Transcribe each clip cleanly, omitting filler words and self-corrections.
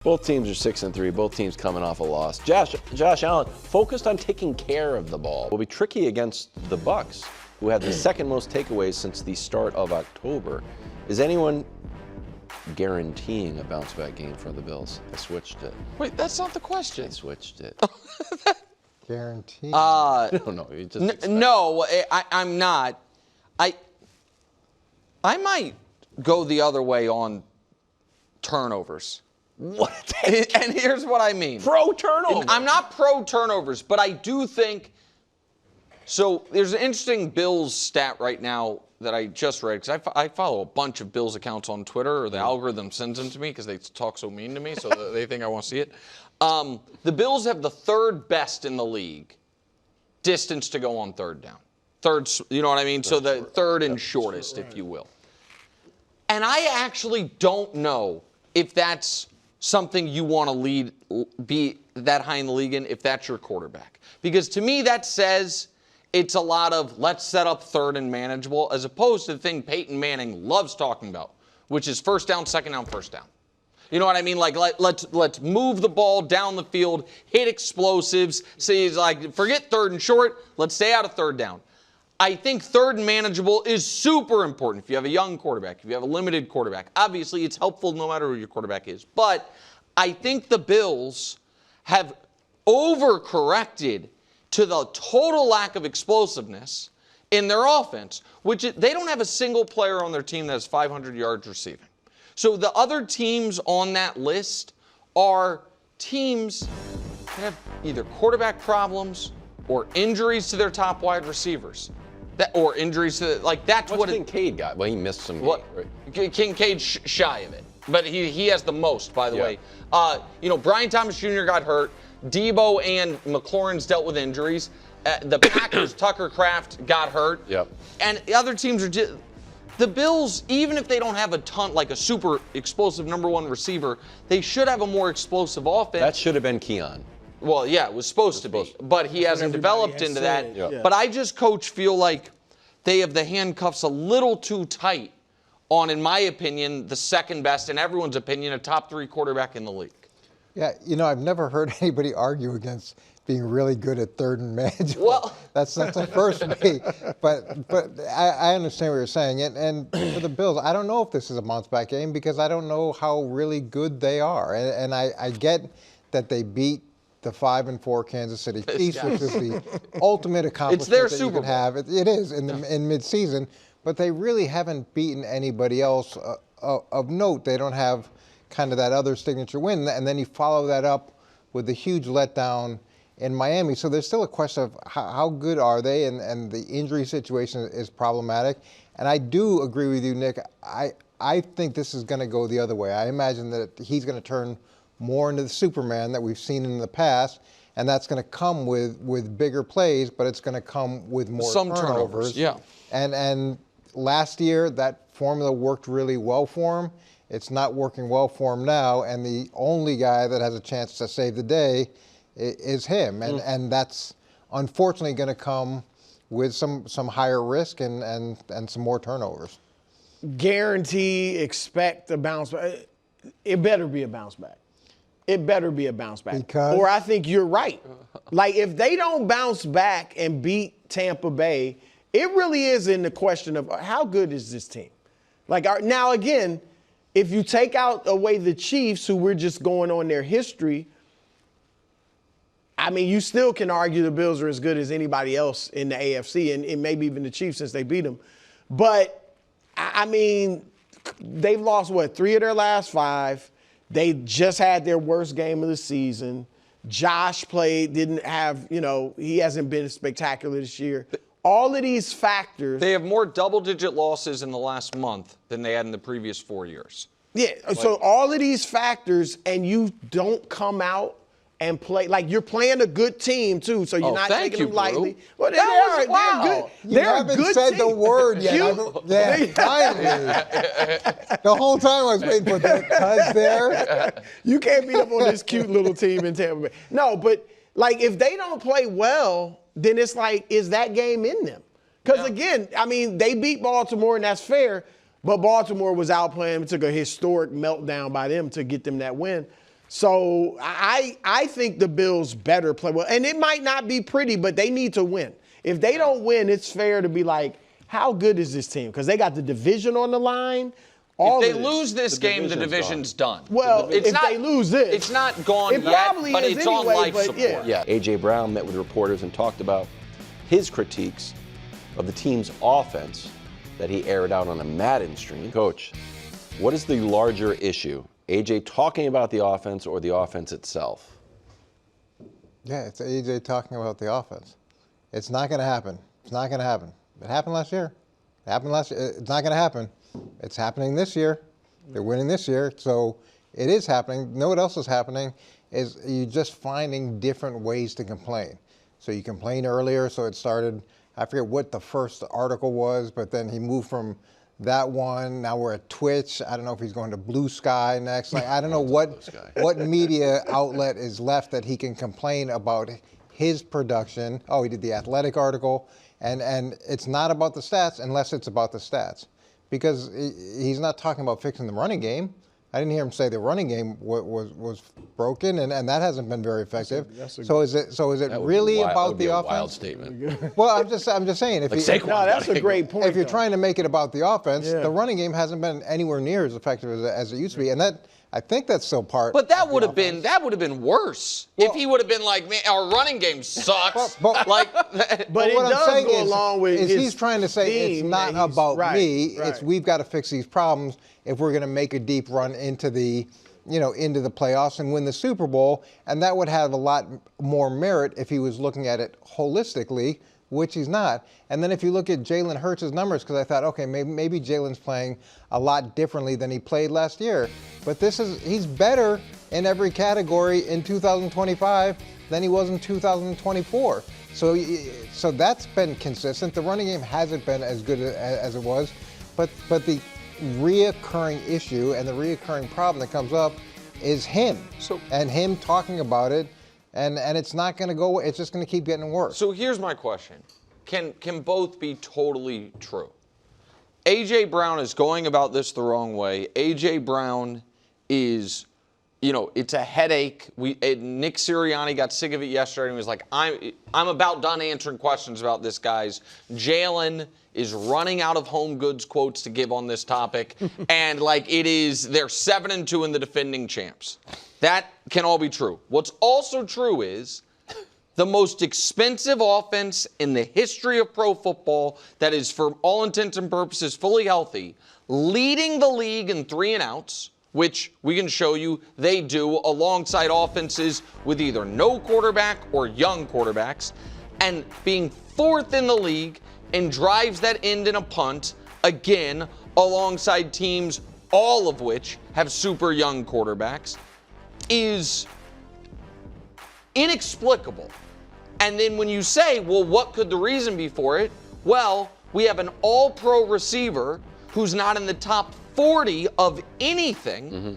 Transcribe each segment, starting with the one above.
Both teams are 6-3. Both teams coming off a loss. Josh Allen focused on taking care of the ball. Will be tricky against the Bucs, who have the second most takeaways since the start of October. Is anyone guaranteeing a bounce-back game for the Bills? I switched it. Wait, that's not the question. I switched it. Guaranteed. No, you just No, I'm not. I might go the other way on turnovers. What? And here's what I mean. Pro turnovers. I'm not pro turnovers, but I do think. So there's an interesting Bills stat right now that I just read, because I follow a bunch of Bills accounts on Twitter, or the algorithm sends them to me because they talk so mean to me, so they think I want to see it. The Bills have the third best in the league distance to go on third down. Third, you know what I mean? So the third and shortest, if you will. And I actually don't know if that's something you want to be that high in the league in, if that's your quarterback. Because to me, that says it's a lot of let's set up third and manageable, as opposed to the thing Peyton Manning loves talking about, which is first down, second down, first down. You know what I mean? Like, let's move the ball down the field, hit explosives. See, he's like, forget third and short. Let's stay out of third down. I think third and manageable is super important if you have a young quarterback, if you have a limited quarterback. Obviously, it's helpful no matter who your quarterback is. But I think the Bills have overcorrected to the total lack of explosiveness in their offense, which they don't have a single player on their team that has 500 yards receiving. So the other teams on that list are teams that have either quarterback problems or injuries to their top wide receivers. Or injuries to, that's what Kincaid got? Well, he missed some games, right? Kincaid shy of it. But he has the most, by the way. Brian Thomas Jr. got hurt. Debo and McLaurin's dealt with injuries. The Packers, Tucker Kraft got hurt. Yep. And the other teams are just... The Bills, even if they don't have a ton, like a super explosive number one receiver, they should have a more explosive offense. That should have been Keon. Well, yeah, it was supposed to be, but he hasn't developed into that. Yeah. But I just, Coach, feel like they have the handcuffs a little too tight on, in my opinion, the second best, in everyone's opinion, a top three quarterback in the league. Yeah, I've never heard anybody argue against being really good at third and manageable. Well, that's a first for me. But I understand what you're saying. And for the Bills, I don't know if this is a bounce back game because I don't know how really good they are. And I get that they beat the 5-4 Kansas City Chiefs, which is the ultimate accomplishment it's their that Super you can Bowl. have. It is in midseason, but they really haven't beaten anybody else of note. They don't have kind of that other signature win, and then you follow that up with the huge letdown in Miami. So there's still a question of how good are they, and the injury situation is problematic. And I do agree with you, Nick. I think this is going to go the other way. I imagine that he's going to turn more into the Superman that we've seen in the past, and that's going to come with bigger plays, but it's going to come with more turnovers. Yeah. And last year, that formula worked really well for him. It's not working well for him now, and the only guy that has a chance to save the day is him. And that's unfortunately going to come with some higher risk and some more turnovers. Guarantee, expect a bounce back. It better be a bounce back. It better be a bounce back. Because? Or I think you're right. Like, if they don't bounce back and beat Tampa Bay, it really is in the question of how good is this team? Now, again, if you take away the Chiefs, who we're just going on their history, I mean, you still can argue the Bills are as good as anybody else in the AFC, and maybe even the Chiefs since they beat them. But, I mean, they've lost, 3 of their last 5. They just had their worst game of the season. Josh didn't have, he hasn't been spectacular this year. All of these factors. They have more double-digit losses in the last month than they had in the previous 4 years. Yeah, so all of these factors, and you don't come out and play. Like, you're playing a good team, too, so you're not taking them lightly. Well, they're good. They're a good You haven't said the word yet. Finally. The whole time I was waiting for that cuz there. You can't beat up on this cute little team in Tampa Bay. No, but, if they don't play well, then it's like, is that game in them? Because, again, I mean, they beat Baltimore, and that's fair, but Baltimore was outplaying them. It took a historic meltdown by them to get them that win. So I think the Bills better play well. And it might not be pretty, but they need to win. If they don't win, it's fair to be like, how good is this team? Because they got the division on the line. If they lose this game, the division's done. Well, if they lose this. It's not gone it yet, probably but is it's anyway, on life but support. Yeah, A.J. Brown met with reporters and talked about his critiques of the team's offense that he aired out on a Madden stream. Coach, what is the larger issue? A.J. talking about the offense or the offense itself? Yeah, it's A.J. talking about the offense. It's not going to happen. It's not going to happen. It happened last year. It happened last year. It's not going to happen. It's happening this year. They're winning this year, so it is happening. Know what else is happening is you're just finding different ways to complain. So you complained earlier, so it started, I forget what the first article was, but then he moved from that one. Now we're at Twitch. I don't know if he's going to Blue Sky next. Like, I don't know what media outlet is left that he can complain about his production. Oh, he did the Athletic article. And it's not about the stats unless it's about the stats. Because he's not talking about fixing the running game. I didn't hear him say the running game was broken, and that hasn't been very effective. So is it really about the offense? Wild statement. Well, I'm just saying if that's a great point. If you're trying to make it about the offense, the running game hasn't been anywhere near as effective as it used to be, and that. I think that's still part. But that would have been worse if he would have been like, man, our running game sucks. But it does go along with his he's trying to say it's not about me. It's we've got to fix these problems if we're going to make a deep run into the playoffs and win the Super Bowl. And that would have a lot more merit if he was looking at it holistically, which he's not. And then if you look at Jalen Hurts' numbers, because I thought, okay, maybe Jalen's playing a lot differently than he played last year. But he's better in every category in 2025 than he was in 2024. So that's been consistent. The running game hasn't been as good as it was. But the reoccurring issue and the reoccurring problem that comes up is him. And him talking about it. And it's not going to go. It's just going to keep getting worse. So here's my question: Can both be totally true? A.J. Brown is going about this the wrong way. A.J. Brown is, it's a headache. Nick Sirianni got sick of it yesterday and was like, I'm about done answering questions about this, guys. Jalen is running out of home goods quotes to give on this topic, and they're 7-2 in the defending champs. That can all be true. What's also true is the most expensive offense in the history of pro football that is, for all intents and purposes, fully healthy, leading the league in 3-and-outs, which we can show you they do alongside offenses with either no quarterback or young quarterbacks, and being 4th in the league in drives that end in a punt, again, alongside teams, all of which have super young quarterbacks, is inexplicable. And then when you say, well, what could the reason be for it? Well, we have an all-pro receiver who's not in the top 40 of anything.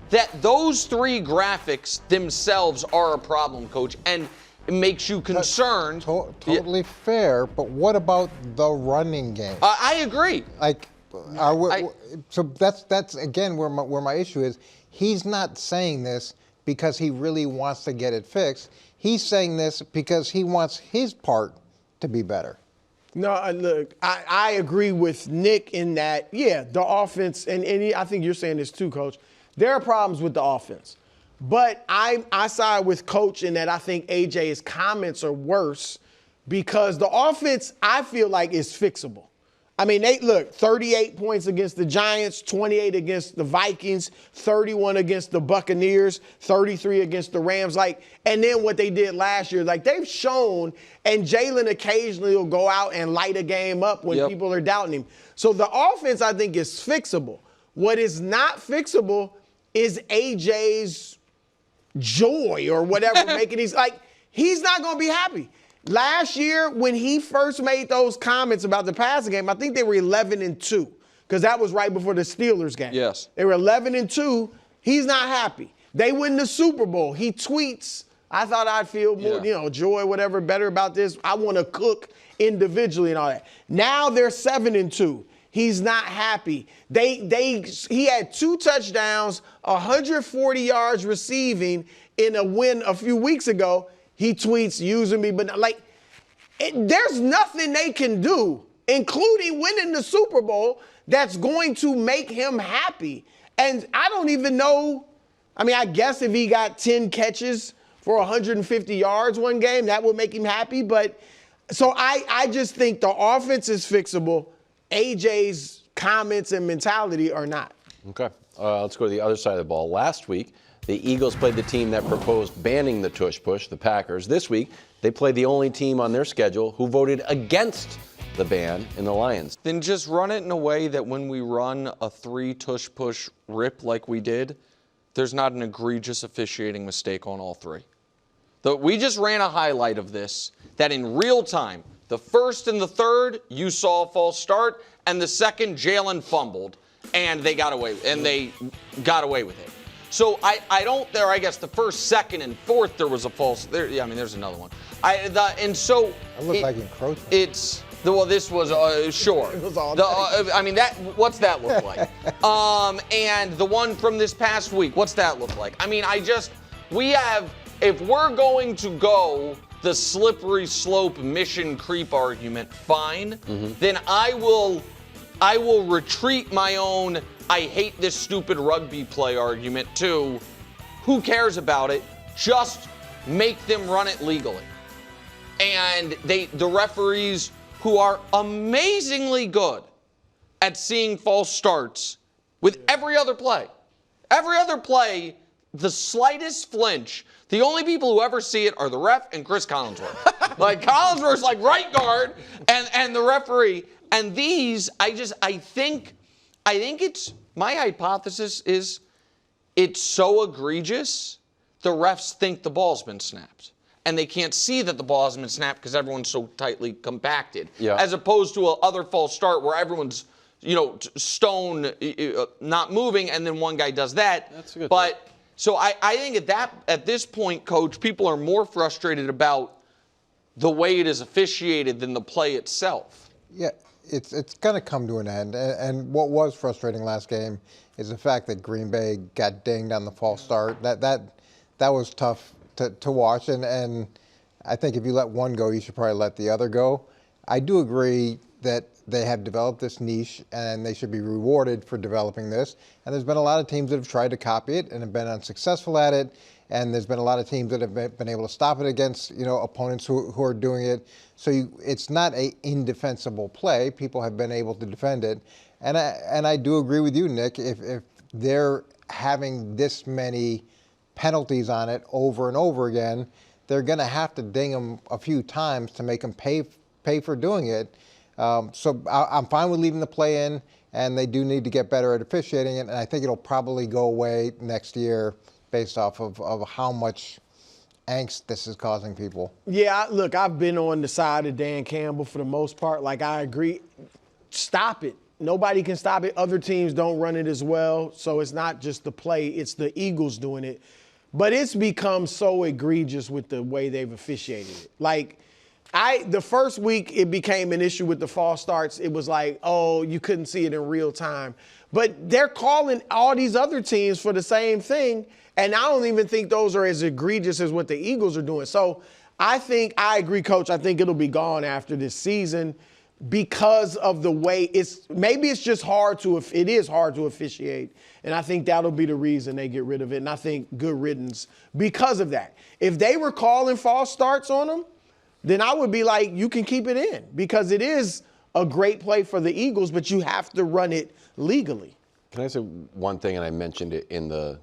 That those three graphics themselves are a problem, Coach, and it makes you concerned. Totally fair, but what about the running game? I agree. So that's again where my issue is. He's not saying this because he really wants to get it fixed. He's saying this because he wants his part to be better. No, look, I agree with Nick in that, the offense, and I think you're saying this too, Coach. There are problems with the offense. But I side with Coach in that I think AJ's comments are worse because the offense, I feel like, is fixable. I mean, 38 points against the Giants, 28 against the Vikings, 31 against the Buccaneers, 33 against the Rams. And then what they did last year, they've shown, and Jalen occasionally will go out and light a game up when people are doubting him. So the offense, I think, is fixable. What is not fixable is AJ's joy or whatever, making he's not going to be happy. Last year, when he first made those comments about the passing game, I think they were 11-2 because that was right before the Steelers game. Yes. They were 11-2. He's not happy. They win the Super Bowl. He tweets, I thought I'd feel more, joy, whatever, better about this. I want to cook individually and all that. Now they're 7-2. He's not happy. He had 2 touchdowns, 140 yards receiving in a win a few weeks ago. He tweets, using me, but like, there's nothing they can do, including winning the Super Bowl, that's going to make him happy. And I don't even know. I mean, I guess if he got 10 catches for 150 yards one game, that would make him happy. But so I just think the offense is fixable. AJ's comments and mentality are not. Okay, let's go to the other side of the ball. Last week, the Eagles played the team that proposed banning the tush push, the Packers. This week, they played the only team on their schedule who voted against the ban in the Lions. Then just run it in a way that when we run a 3 tush push rip like we did, there's not an egregious officiating mistake on all 3. We just ran a highlight of this, that in real time, the first and the third, you saw a false start, and the second, Jalen fumbled, and they got away with it. So I guess the first, second, and fourth, there was a false. There's another one. It looked like encroachment. This was sure. It was all what's that look like? And the one from this past week, what's that look like? I mean, if we're going to go the slippery slope mission creep argument, fine. Then I will retreat my own I hate this stupid rugby play argument to who cares about it? Just make them run it legally. And the referees who are amazingly good at seeing false starts with every other play, the slightest flinch, the only people who ever see it are the ref and Chris Collinsworth. Like Collinsworth's like right guard and the referee. And these, I think it's, my hypothesis is it's so egregious, the refs think the ball's been snapped. And they can't see that the ball hasn't been snapped because everyone's so tightly compacted. Yeah. As opposed to other false start where everyone's, stone not moving, and then one guy does that. That's a good point. So I think at this point, Coach, people are more frustrated about the way it is officiated than the play itself. Yeah, it's going to come to an end. And what was frustrating last game is the fact that Green Bay got dinged on the false start. That was tough to watch. And I think if you let one go, you should probably let the other go. I do agree that they have developed this niche and they should be rewarded for developing this. And there's been a lot of teams that have tried to copy it and have been unsuccessful at it. And there's been a lot of teams that have been able to stop it against, opponents who are doing it. So it's not an indefensible play. People have been able to defend it. And I do agree with you, Nick. If they're having this many penalties on it over and over again, they're going to have to ding them a few times to make them pay for doing it. So I'm fine with leaving the play in, and they do need to get better at officiating it. And I think it'll probably go away next year based off of how much angst this is causing people. Yeah, look, I've been on the side of Dan Campbell for the most part. Like, I agree. Stop it. Nobody can stop it. Other teams don't run it as well. So it's not just the play. It's the Eagles doing it. But it's become so egregious with the way they've officiated it. Like, the first week it became an issue with the false starts. It was like, oh, you couldn't see it in real time. But they're calling all these other teams for the same thing. And I don't even think those are as egregious as what the Eagles are doing. So I agree, Coach. I think it'll be gone after this season because of the way it is hard to officiate. And I think that'll be the reason they get rid of it. And I think good riddance because of that. If they were calling false starts on them, then I would be like, you can keep it in because it is a great play for the Eagles, but you have to run it legally. Can I say one thing, and I mentioned it in the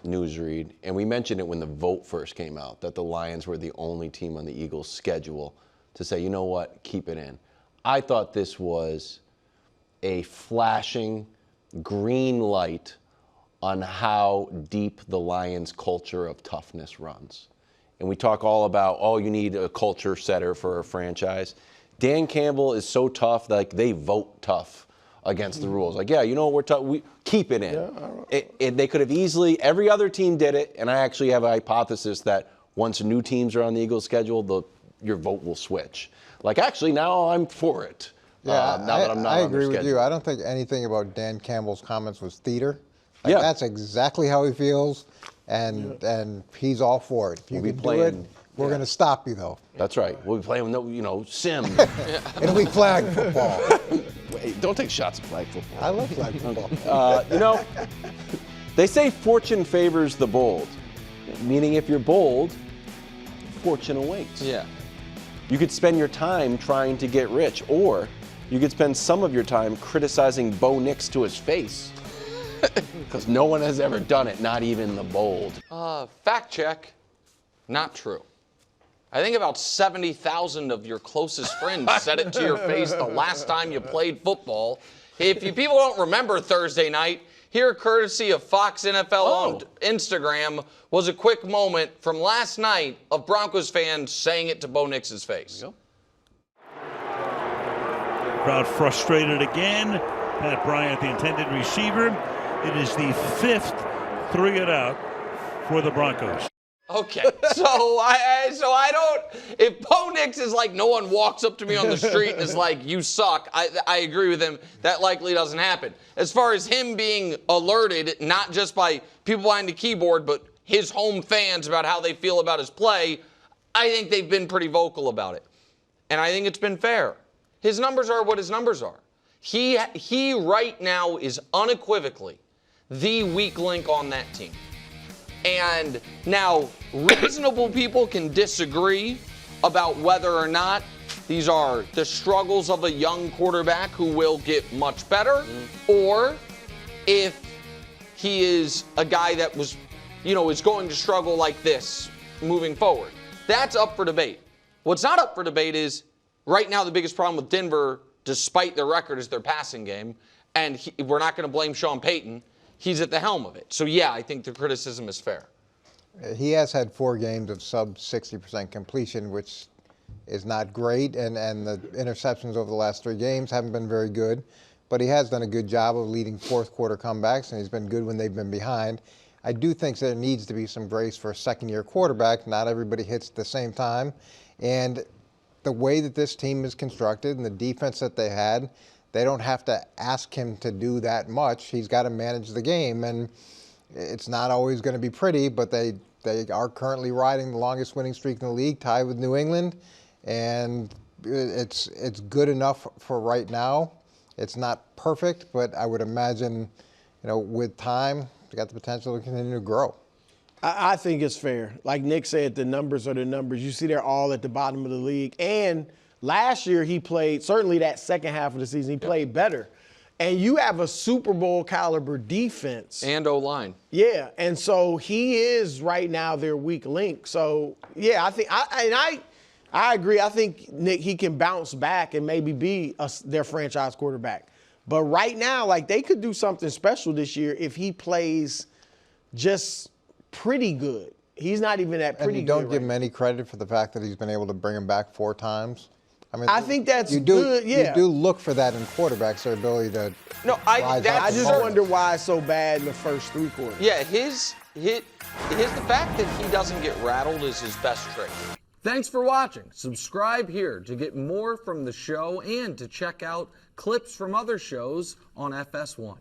newsread, and we mentioned it when the vote first came out, that the Lions were the only team on the Eagles' schedule to say, you know what, keep it in. I thought this was a flashing green light on how deep the Lions' culture of toughness runs. And we talk all about, you need a culture setter for a franchise. Dan Campbell is so tough, like they vote tough against the rules. Like, yeah, you know what, we're tough. We keep it in. Yeah, they could have easily, every other team did it, and I actually have a hypothesis that once new teams are on the Eagles' schedule, your vote will switch. Like, actually, now I'm for it. Yeah, now that I'm not I on their agree with schedule. you. I don't think anything about Dan Campbell's comments was theater. Like, Yeah. that's exactly how he feels, and he's all for it. If you We'll be can do it, playing- we're going to stop you, though. That's right. We'll be playing with sim. It'll be flag football. Wait, don't take shots at flag football. I love flag football. They say fortune favors the bold, meaning if you're bold, fortune awaits. Yeah. You could spend your time trying to get rich, or you could spend some of your time criticizing Bo Nix to his face. Because no one has ever done it, not even the bold. Fact check, not true. I think about 70,000 of your closest friends said it to your face the last time you played football. If you people don't remember Thursday night, here courtesy of Fox NFL on Instagram was a quick moment from last night of Broncos fans saying it to Bo Nix's face. Crowd frustrated again. Pat Bryant, the intended receiver. It is the 5th 3-and-out for the Broncos. Okay, so I don't. If Bo Nix is like, no one walks up to me on the street and is like, you suck, I agree with him. That likely doesn't happen. As far as him being alerted, not just by people behind the keyboard, but his home fans about how they feel about his play, I think they've been pretty vocal about it. And I think it's been fair. His numbers are what his numbers are. He right now is unequivocally the weak link on that team. And now, reasonable people can disagree about whether or not these are the struggles of a young quarterback who will get much better, or if he is a guy that was, is going to struggle like this moving forward. That's up for debate. What's not up for debate is, right now the biggest problem with Denver, despite their record, is their passing game, and we're not going to blame Sean Payton. He's at the helm of it. So, yeah, I think the criticism is fair. He has had 4 games of sub 60% completion, which is not great, and the interceptions over the last 3 games haven't been very good. But he has done a good job of leading fourth-quarter comebacks, and he's been good when they've been behind. I do think there needs to be some grace for a second-year quarterback. Not everybody hits at the same time. And the way that this team is constructed and the defense that they had, they don't have to ask him to do that much. He's got to manage the game, and it's not always going to be pretty, but they are currently riding the longest winning streak in the league, tied with New England, and it's good enough for right now. It's not perfect, but I would imagine, with time, they got the potential to continue to grow. I think it's fair. Like Nick said, the numbers are the numbers. You see they're all at the bottom of the league. And last year he played, certainly that second half of the season, he played better. And you have a Super Bowl caliber defense. And O-line. Yeah, and so he is right now their weak link. So, yeah, I think I agree. I think, Nick, he can bounce back and maybe be their franchise quarterback. But right now, like, they could do something special this year if he plays just pretty good. He's not even that pretty good. And you don't give him any credit for the fact that he's been able to bring him back 4 times. I mean, I think that's good, yeah. You do look for that in quarterbacks, their ability to rise up. I just wonder why it's so bad in the first 3 quarters. Yeah, the fact that he doesn't get rattled is his best trait. Thanks for watching. Subscribe here to get more from the show and to check out clips from other shows on FS1.